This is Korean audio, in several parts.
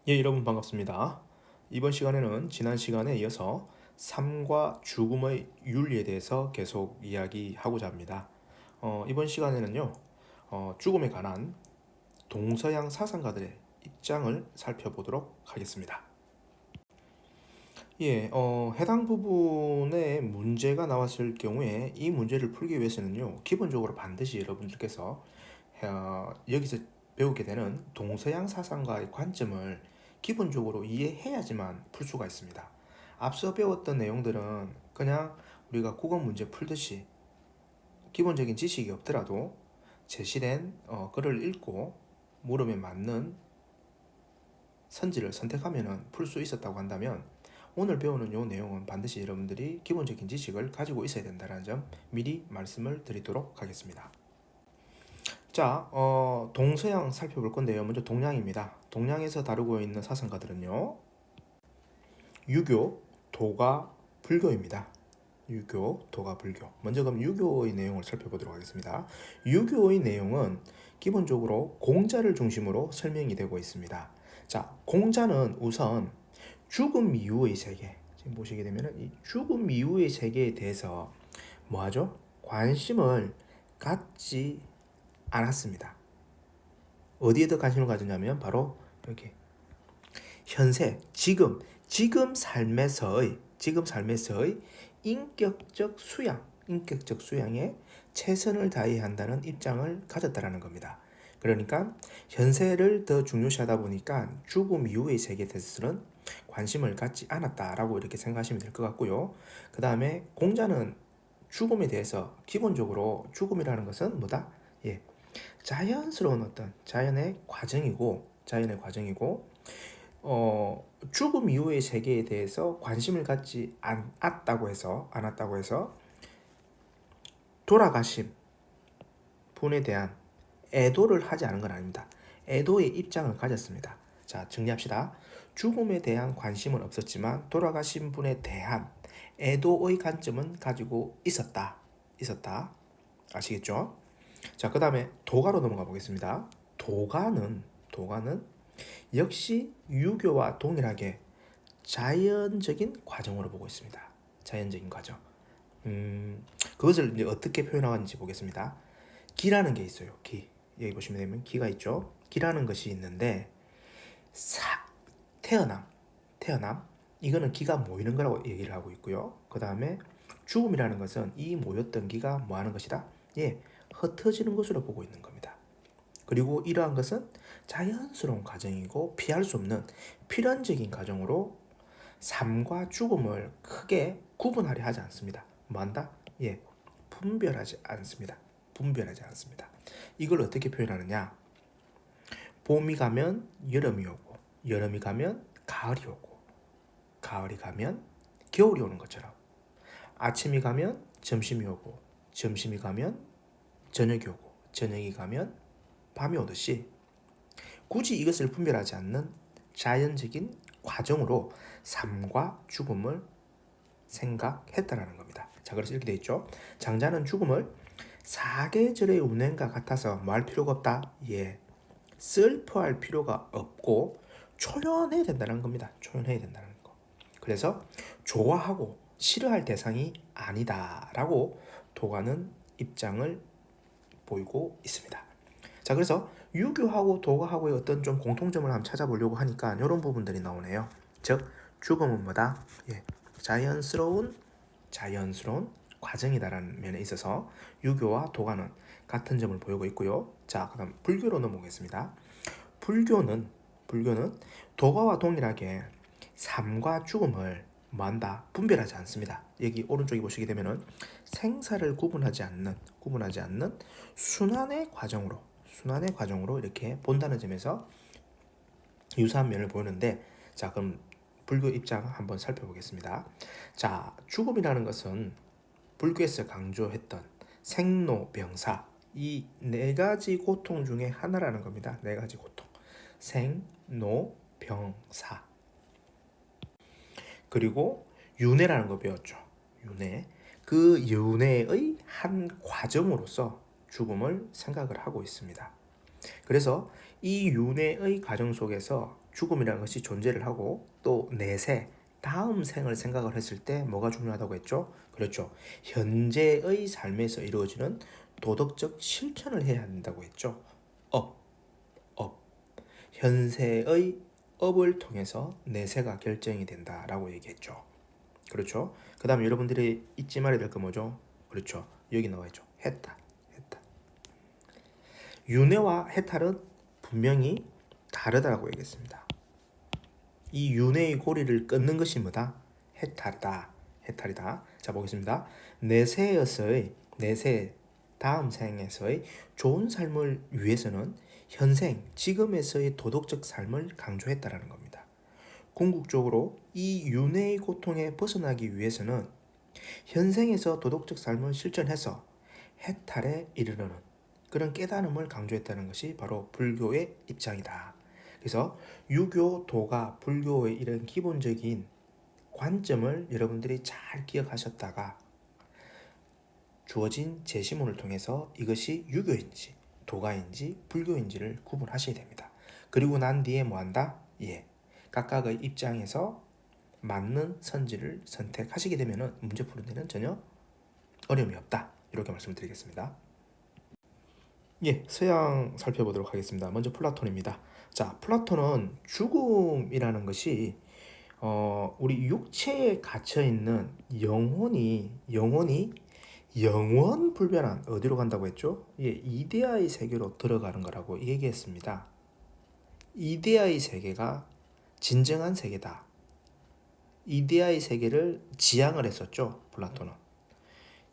예, 여러분 반갑습니다. 이번 시간에는 지난 시간에 이어서 삶과 죽음의 윤리에 대해서 계속 이야기하고자 합니다. 이번 시간에는요, 죽음에 관한 동서양 사상가들의 입장을 살펴보도록 하겠습니다. 예, 해당 부분에 문제가 나왔을 경우에 이 문제를 풀기 위해서는요, 기본적으로 반드시 여러분들께서 여기서 배우게 되는 동서양 사상가의 관점을 기본적으로 이해해야지만 풀 수가 있습니다. 앞서 배웠던 내용들은 그냥 우리가 국어 문제 풀듯이 기본적인 지식이 없더라도 제시된 글을 읽고 물음에 맞는 선지를 선택하면 풀 수 있었다고 한다면 오늘 배우는 이 내용은 반드시 여러분들이 기본적인 지식을 가지고 있어야 된다는 점 미리 말씀을 드리도록 하겠습니다. 자, 동서양 살펴볼 건데요. 먼저 동양입니다. 동양에서 다루고 있는 사상가들은요, 유교, 도가, 불교입니다. 유교, 도가, 불교. 먼저 그럼 유교의 내용을 살펴보도록 하겠습니다. 유교의 내용은 기본적으로 공자를 중심으로 설명이 되고 있습니다. 자, 공자는 우선 죽음 이후의 세계, 지금 보시게 되면 이 죽음 이후의 세계에 대해서 뭐하죠? 관심을 갖지 않았습니다. 어디에 더 관심을 가졌냐면 바로 여기 현세, 지금 삶에서의 인격적 수양에 최선을 다해야 한다는 입장을 가졌다라는 겁니다. 그러니까 현세를 더 중요시하다 보니까 죽음 이후의 세계에 대해서는 관심을 갖지 않았다라고 이렇게 생각하시면 될 것 같고요. 그 다음에 공자는 죽음에 대해서 기본적으로 죽음이라는 것은 뭐다? 예, 자연스러운 어떤 자연의 과정이고 죽음 이후의 세계에 대해서 관심을 갖지 않았다고 해서 돌아가신 분에 대한 애도를 하지 않은 건 아닙니다. 애도의 입장을 가졌습니다. 자, 정리합시다. 죽음에 대한 관심은 없었지만 돌아가신 분에 대한 애도의 관점은 가지고 있었다. 아시겠죠? 자, 그 다음에 도가로 넘어가 보겠습니다. 도가는 역시 유교와 동일하게 자연적인 과정으로 보고 있습니다. 자연적인 과정. 그것을 이제 어떻게 표현하는지 보겠습니다. 기라는 게 있어요. 기. 여기 보시면 되면 기가 있죠. 기라는 것이 있는데 태어남. 이거는 기가 모이는 거라고 얘기를 하고 있고요. 그 다음에 죽음이라는 것은 이 모였던 기가 뭐 하는 것이다? 예, 흩어지는 것으로 보고 있는 겁니다. 그리고 이러한 것은 자연스러운 과정이고 피할 수 없는 필연적인 과정으로 삶과 죽음을 크게 구분하려 하지 않습니다. 뭐한다? 예, 분별하지 않습니다. 이걸 어떻게 표현하느냐? 봄이 가면 여름이 오고, 여름이 가면 가을이 오고, 가을이 가면 겨울이 오는 것처럼 아침이 가면 점심이 오고, 점심이 가면 저녁이 오고, 저녁이 가면 밤이 오듯이 굳이 이것을 분별하지 않는 자연적인 과정으로 삶과 죽음을 생각했다라는 겁니다. 자, 그래서 이렇게 돼 있죠. 장자는 죽음을 사계절의 운행과 같아서 뭐 할 필요가 없다. 예, 슬퍼할 필요가 없고 초연해야 된다는 겁니다. 초연해야 된다는 거. 그래서 좋아하고 싫어할 대상이 아니다라고 도가는 입장을 보이고 있습니다. 자, 그래서 유교하고 도가하고의 어떤 좀 공통점을 한번 찾아보려고 하니까 이런 부분들이 나오네요. 즉, 죽음은 뭐다? 예, 자연스러운 과정이다라는 면에 있어서 유교와 도가는 같은 점을 보이고 있고요. 자, 그다음 불교로 넘어가겠습니다. 불교는 도가와 동일하게 삶과 죽음을 뭐한다? 분별하지 않습니다. 여기 오른쪽에 보시게 되면은 생사를 구분하지 않는 순환의 과정으로 이렇게 본다는 점에서 유사한 면을 보이는데, 자, 그럼 불교 입장 한번 살펴보겠습니다. 자, 죽음이라는 것은 불교에서 강조했던 생로병사, 이 네 가지 고통 중에 하나라는 겁니다. 네 가지 고통. 생로병사. 그리고 윤회라는 거 배웠죠. 윤회. 그 윤회의 한 과정으로서 죽음을 생각을 하고 있습니다. 그래서 이 윤회의 과정 속에서 죽음이라는 것이 존재를 하고 또 내세, 다음 생을 생각을 했을 때 뭐가 중요하다고 했죠? 그렇죠. 현재의 삶에서 이루어지는 도덕적 실천을 해야 한다고 했죠. 업, 업. 현세의 업을 통해서 내세가 결정이 된다라고 얘기했죠. 그렇죠. 그 다음에 여러분들이 잊지 말아야 될 거 뭐죠? 그렇죠. 여기 나와 있죠. 해탈, 해탈. 윤회와 해탈은 분명히 다르다고 얘기했습니다. 이 윤회의 고리를 끊는 것이 뭐다? 해탈이다. 해탈이다. 자, 보겠습니다. 내세 다음 생에서의 좋은 삶을 위해서는 현생 지금에서의 도덕적 삶을 강조했다라는 겁니다. 궁극적으로 이 윤회의 고통에 벗어나기 위해서는 현생에서 도덕적 삶을 실천해서 해탈에 이르는 그런 깨달음을 강조했다는 것이 바로 불교의 입장이다. 그래서 유교, 도가, 불교의 이런 기본적인 관점을 여러분들이 잘 기억하셨다가 주어진 제시문을 통해서 이것이 유교인지 도가인지 불교인지를 구분하셔야 됩니다. 그리고 난 뒤에 뭐한다? 각각의 입장에서 맞는 선지를 선택하시게 되면 문제 푸는 데는 전혀 어려움이 없다. 이렇게 말씀을 드리겠습니다. 서양 살펴보도록 하겠습니다. 먼저 플라톤입니다. 자, 플라톤은 죽음이라는 것이 우리 육체에 갇혀 있는 영혼이 영원 불변한 어디로 간다고 했죠? 이데아의 세계로 들어가는 거라고 얘기했습니다. 이데아의 세계가 진정한 세계다. 이데아의 세계를 지향을 했었죠, 플라톤은.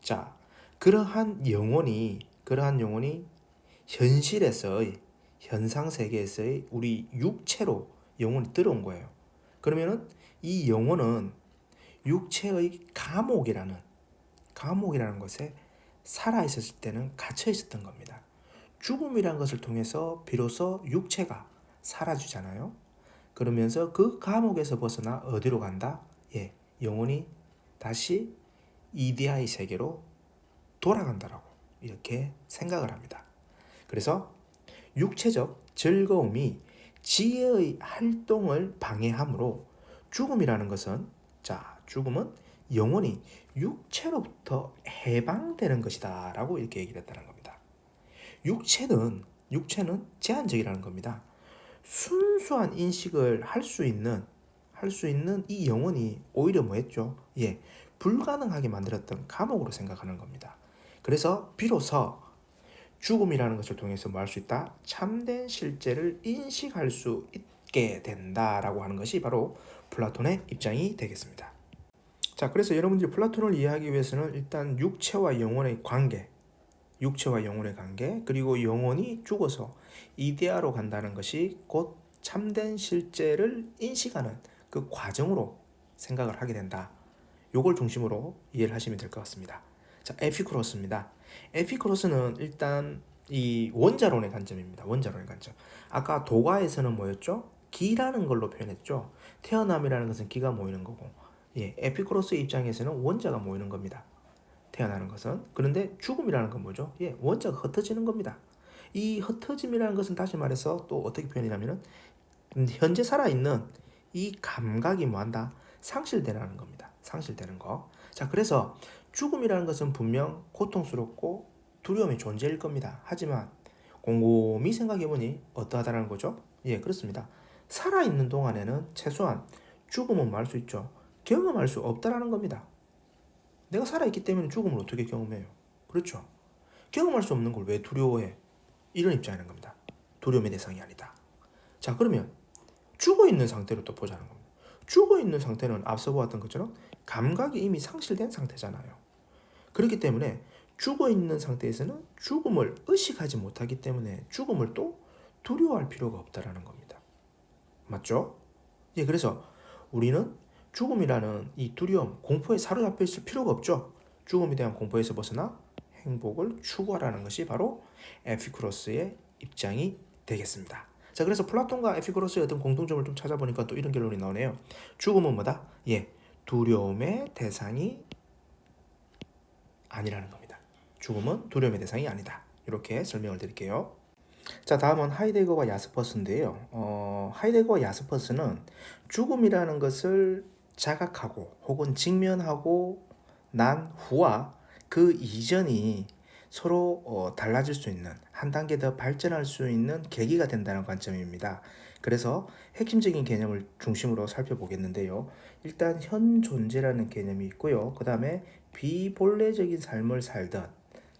자, 그러한 영혼이 현실에서의 현상 세계에서의 우리 육체로 영혼이 들어온 거예요. 그러면은 이 영혼은 육체의 감옥이라는 것에 살아 있었을 때는 갇혀 있었던 겁니다. 죽음이라는 것을 통해서 비로소 육체가 사라지잖아요. 그러면서 그 감옥에서 벗어나 어디로 간다? 영혼이 다시 이데아의 세계로 돌아간다라고 이렇게 생각을 합니다. 그래서 육체적 즐거움이 지혜의 활동을 방해하므로 죽음이라는 것은 죽음은 영혼이 육체로부터 해방되는 것이다 라고 이렇게 얘기를 했다는 겁니다. 육체는 제한적이라는 겁니다. 순수한 인식을 할 수 있는 이 영혼이 오히려 뭐했죠? 불가능하게 만들었던 감옥으로 생각하는 겁니다. 그래서 비로소 죽음이라는 것을 통해서 뭐 할 수 있다? 참된 실제를 인식할 수 있게 된다라고 하는 것이 바로 플라톤의 입장이 되겠습니다. 자, 그래서 여러분들이 플라톤을 이해하기 위해서는 일단 육체와 영혼의 관계, 그리고 영혼이 죽어서 이데아로 간다는 것이 곧 참된 실제를 인식하는 그 과정으로 생각을 하게 된다. 요걸 중심으로 이해를 하시면 될 것 같습니다. 자, 에피쿠로스입니다. 에피쿠로스는 일단 이 원자론의 관점입니다. 원자론의 관점. 아까 도가에서는 뭐였죠? 기라는 걸로 표현했죠. 태어남이라는 것은 기가 모이는 거고, 에피쿠로스의 입장에서는 원자가 모이는 겁니다. 태어나는 것은. 그런데 죽음이라는 건 뭐죠? 원자가 흩어지는 겁니다. 이 흩어짐이라는 것은 다시 말해서 또 어떻게 표현이냐면은 현재 살아있는 이 감각이 뭐한다? 상실되라는 겁니다. 상실되는 거. 자, 그래서 죽음이라는 것은 분명 고통스럽고 두려움이 존재일 겁니다. 하지만 곰곰이 생각해보니 어떠하다는 거죠? 그렇습니다. 살아있는 동안에는 최소한 죽음은 뭐 할 수 있죠. 경험할 수 없다라는 겁니다. 내가 살아있기 때문에 죽음을 어떻게 경험해요? 그렇죠. 경험할 수 없는 걸 왜 두려워해? 이런 입장이라는 겁니다. 두려움의 대상이 아니다. 자, 그러면 죽어있는 상태로 또 보자는 겁니다. 죽어있는 상태는 앞서 보았던 것처럼 감각이 이미 상실된 상태잖아요. 그렇기 때문에 죽어있는 상태에서는 죽음을 의식하지 못하기 때문에 죽음을 또 두려워할 필요가 없다라는 겁니다. 맞죠? 그래서 우리는 죽음이라는 이 두려움, 공포에 사로잡혀 있을 필요가 없죠. 죽음에 대한 공포에서 벗어나 행복을 추구하라는 것이 바로 에피쿠로스의 입장이 되겠습니다. 자, 그래서 플라톤과 에피쿠로스의 어떤 공통점을 좀 찾아보니까 또 이런 결론이 나오네요. 죽음은 뭐다? 두려움의 대상이 아니라는 겁니다. 죽음은 두려움의 대상이 아니다. 이렇게 설명을 드릴게요. 자, 다음은 하이데거와 야스퍼스인데요. 하이데거와 야스퍼스는 죽음이라는 것을 자각하고 혹은 직면하고 난 후와 그 이전이 서로 달라질 수 있는 한 단계 더 발전할 수 있는 계기가 된다는 관점입니다. 그래서 핵심적인 개념을 중심으로 살펴보겠는데요. 일단 현 존재라는 개념이 있고요. 그 다음에 비본래적인 삶을 살던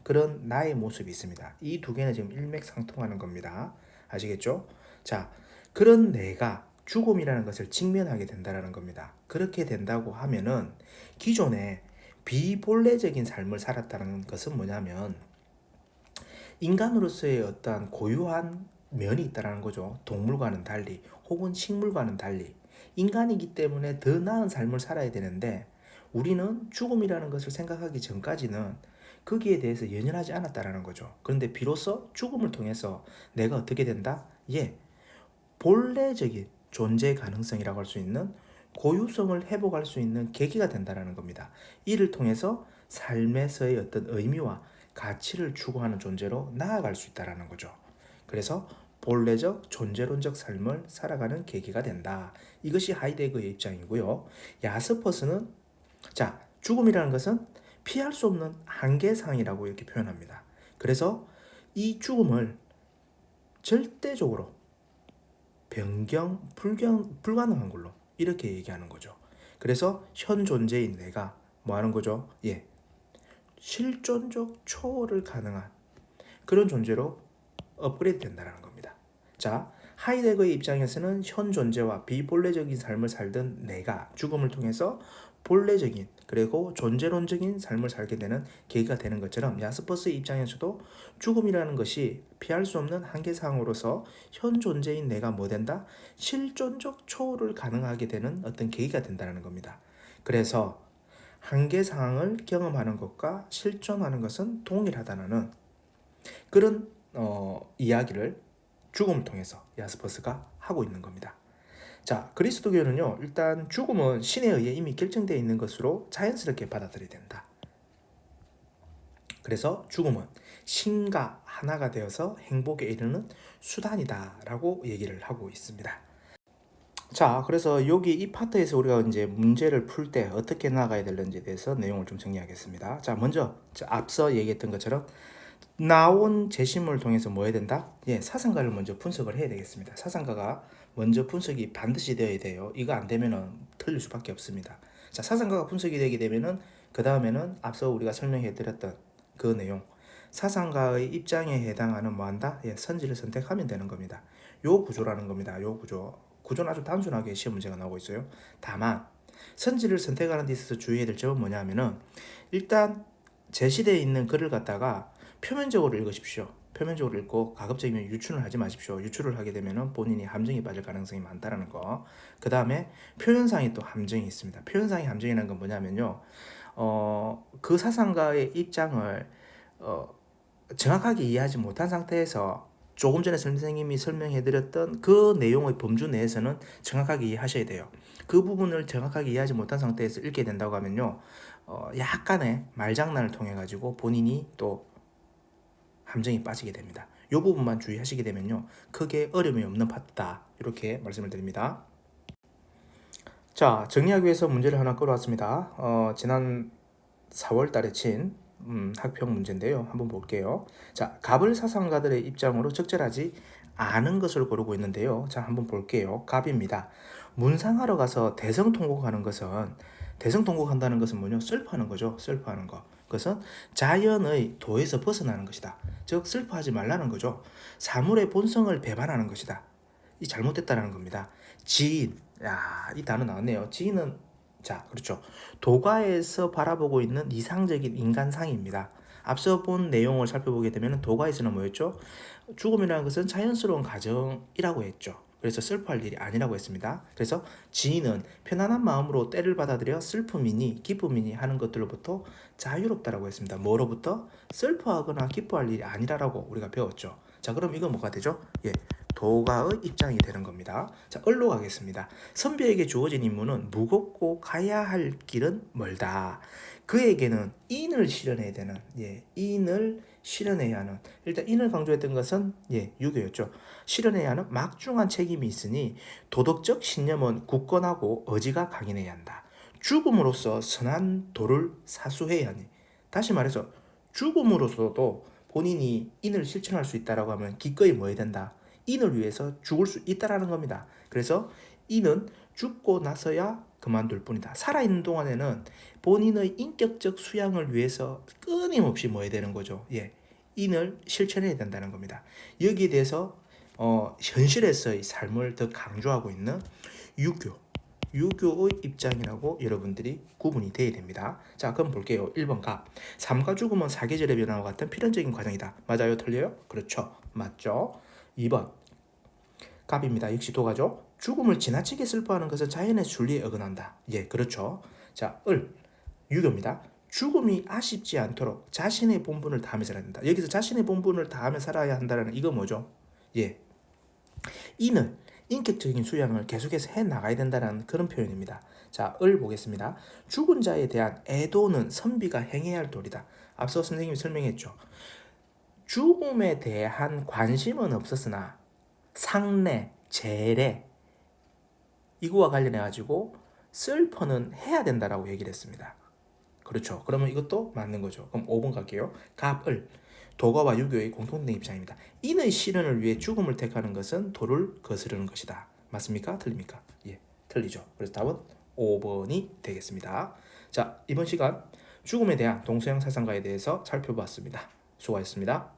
그런 나의 모습이 있습니다. 이 두 개는 지금 일맥상통하는 겁니다. 아시겠죠? 자, 그런 내가 죽음이라는 것을 직면하게 된다는 겁니다. 그렇게 된다고 하면은 기존에 비본래적인 삶을 살았다는 것은 뭐냐면 인간으로서의 어떠한 고유한 면이 있다는 거죠. 동물과는 달리 혹은 식물과는 달리 인간이기 때문에 더 나은 삶을 살아야 되는데 우리는 죽음이라는 것을 생각하기 전까지는 거기에 대해서 연연하지 않았다라는 거죠. 그런데 비로소 죽음을 통해서 내가 어떻게 된다? 예, 본래적인 존재 가능성이라고 할 수 있는 고유성을 회복할 수 있는 계기가 된다는 겁니다. 이를 통해서 삶에서의 어떤 의미와 가치를 추구하는 존재로 나아갈 수 있다는 거죠. 그래서 본래적 존재론적 삶을 살아가는 계기가 된다. 이것이 하이데거의 입장이고요. 야스퍼스는 자, 죽음이라는 것은 피할 수 없는 한계상이라고 이렇게 표현합니다. 그래서 이 죽음을 절대적으로 불가능한 걸로 이렇게 얘기하는 거죠. 그래서 현 존재인 내가 뭐 하는 거죠? 예, 실존적 초월을 가능한 그런 존재로 업그레이드 된다는 겁니다. 자, 하이데거의 입장에서는 현 존재와 비본래적인 삶을 살던 내가 죽음을 통해서 본래적인 그리고 존재론적인 삶을 살게 되는 계기가 되는 것처럼 야스퍼스의 입장에서도 죽음이라는 것이 피할 수 없는 한계사항으로서 현 존재인 내가 뭐 된다? 실존적 초월을 가능하게 되는 어떤 계기가 된다는 겁니다. 그래서 한계사항을 경험하는 것과 실존하는 것은 동일하다는 그런 이야기를 죽음을 통해서 야스퍼스가 하고 있는 겁니다. 자, 그리스도교는요, 일단 죽음은 신에 의해 이미 결정되어 있는 것으로 자연스럽게 받아들여야 된다. 그래서 죽음은 신과 하나가 되어서 행복에 이르는 수단이다라고 얘기를 하고 있습니다. 자, 그래서 여기 이 파트에서 우리가 이제 문제를 풀 때 어떻게 나가야 되는지에 대해서 내용을 좀 정리하겠습니다. 자, 먼저 앞서 얘기했던 것처럼 나온 재심을 통해서 뭐 해야 된다? 예, 사상가를 먼저 분석을 해야 되겠습니다. 사상가가 먼저 분석이 반드시 되어야 돼요. 이거 안 되면은 틀릴 수밖에 없습니다. 자, 사상가가 분석이 되게 되면은 그 다음에는 앞서 우리가 설명해 드렸던 그 내용, 사상가의 입장에 해당하는 뭐 한다? 예, 선지를 선택하면 되는 겁니다. 요 구조라는 겁니다. 요 구조. 구조는 아주 단순하게 시험 문제가 나오고 있어요. 다만 선지를 선택하는 데 있어서 주의해야 될 점은 뭐냐면은 일단 제시되어 있는 글을 갖다가 표면적으로 읽으십시오. 표면적으로 읽고 가급적이면 유출을 하지 마십시오. 유출을 하게 되면 본인이 함정이 빠질 가능성이 많다는 거. 그 다음에 표현상이 또 함정이 있습니다. 표현상의 함정이라는 건 뭐냐면요. 그 사상가의 입장을 정확하게 이해하지 못한 상태에서 조금 전에 선생님이 설명해드렸던 그 내용의 범주 내에서는 정확하게 이해하셔야 돼요. 그 부분을 정확하게 이해하지 못한 상태에서 읽게 된다고 하면요, 약간의 말장난을 통해 가지고 본인이 또 함정이 빠지게 됩니다. 이 부분만 주의하시게 되면요, 크게 어려움이 없는 파트다 이렇게 말씀을 드립니다. 자, 정리하기 위해서 문제를 하나 끌어왔습니다. 지난 4월 달에 친 학평 문제인데요. 한번 볼게요. 자, 갑을 사상가들의 입장으로 적절하지 않은 것을 고르고 있는데요. 자, 한번 볼게요. 갑입니다. 문상하러 가서 대성통곡하는 것은 대성통곡한다는 것은 뭐냐? 슬퍼하는 거죠. 슬퍼하는 거. 그것은 자연의 도에서 벗어나는 것이다. 즉 슬퍼하지 말라는 거죠. 사물의 본성을 배반하는 것이다. 이 잘못됐다는 겁니다. 지인, 야, 이 단어 나왔네요. 지인은 자, 그렇죠. 도가에서 바라보고 있는 이상적인 인간상입니다. 앞서 본 내용을 살펴보게 되면 도가에서는 뭐였죠? 죽음이라는 것은 자연스러운 과정이라고 했죠. 그래서 슬퍼할 일이 아니라고 했습니다. 그래서 지인은 편안한 마음으로 때를 받아들여 슬픔이니 기쁨이니 하는 것들로부터 자유롭다라고 했습니다. 뭐로부터? 슬퍼하거나 기뻐할 일이 아니라고 우리가 배웠죠. 자, 그럼 이건 뭐가 되죠? 예, 도가의 입장이 되는 겁니다. 자, 을로 가겠습니다. 선비에게 주어진 임무는 무겁고 가야 할 길은 멀다. 그에게는 인을 실현해야 되는, 인을 실현해야 하는, 일단 인을 강조했던 것은 유교였죠. 실현해야 하는 막중한 책임이 있으니 도덕적 신념은 굳건하고 의지가 강인해야 한다. 죽음으로써 선한 도를 사수해야 하니, 다시 말해서 죽음으로써도 본인이 인을 실천할 수 있다라고 하면 기꺼이 뭐 해야 된다? 인을 위해서 죽을 수 있다라는 겁니다. 그래서 인은 죽고 나서야 그만둘 뿐이다. 살아있는 동안에는 본인의 인격적 수양을 위해서 끊임없이 뭐 해야 되는 거죠. 인을 실천해야 된다는 겁니다. 여기에 대해서 현실에서의 삶을 더 강조하고 있는 유교의 입장이라고 여러분들이 구분이 돼야 됩니다. 자, 그럼 볼게요. 1번 갑. 삶과 죽음은 사계절의 변화와 같은 필연적인 과정이다. 맞아요? 틀려요? 그렇죠. 맞죠? 2번 갑입니다. 역시 도가죠. 죽음을 지나치게 슬퍼하는 것은 자연의 순리에 어긋난다. 그렇죠. 자, 유교입니다. 죽음이 아쉽지 않도록 자신의 본분을 다하며 살아야 된다. 여기서 자신의 본분을 다하며 살아야 한다는 이거 뭐죠? 이는 인격적인 수양을 계속해서 해 나가야 된다는 그런 표현입니다. 자, 보겠습니다. 죽은 자에 대한 애도는 선비가 행해야 할 도리다. 앞서 선생님이 설명했죠. 죽음에 대한 관심은 없었으나 상례, 제례 이거와 관련해 가지고 슬퍼는 해야 된다라고 얘기를 했습니다. 그렇죠. 그러면 이것도 맞는 거죠. 그럼 5번 갈게요. 갑을 도가와 유교의 공통된 입장입니다. 인의 실현을 위해 죽음을 택하는 것은 도를 거스르는 것이다. 맞습니까? 틀립니까? 틀리죠. 그래서 답은 5번이 되겠습니다. 자, 이번 시간 죽음에 대한 동서양 사상가에 대해서 살펴봤습니다. 수고하셨습니다.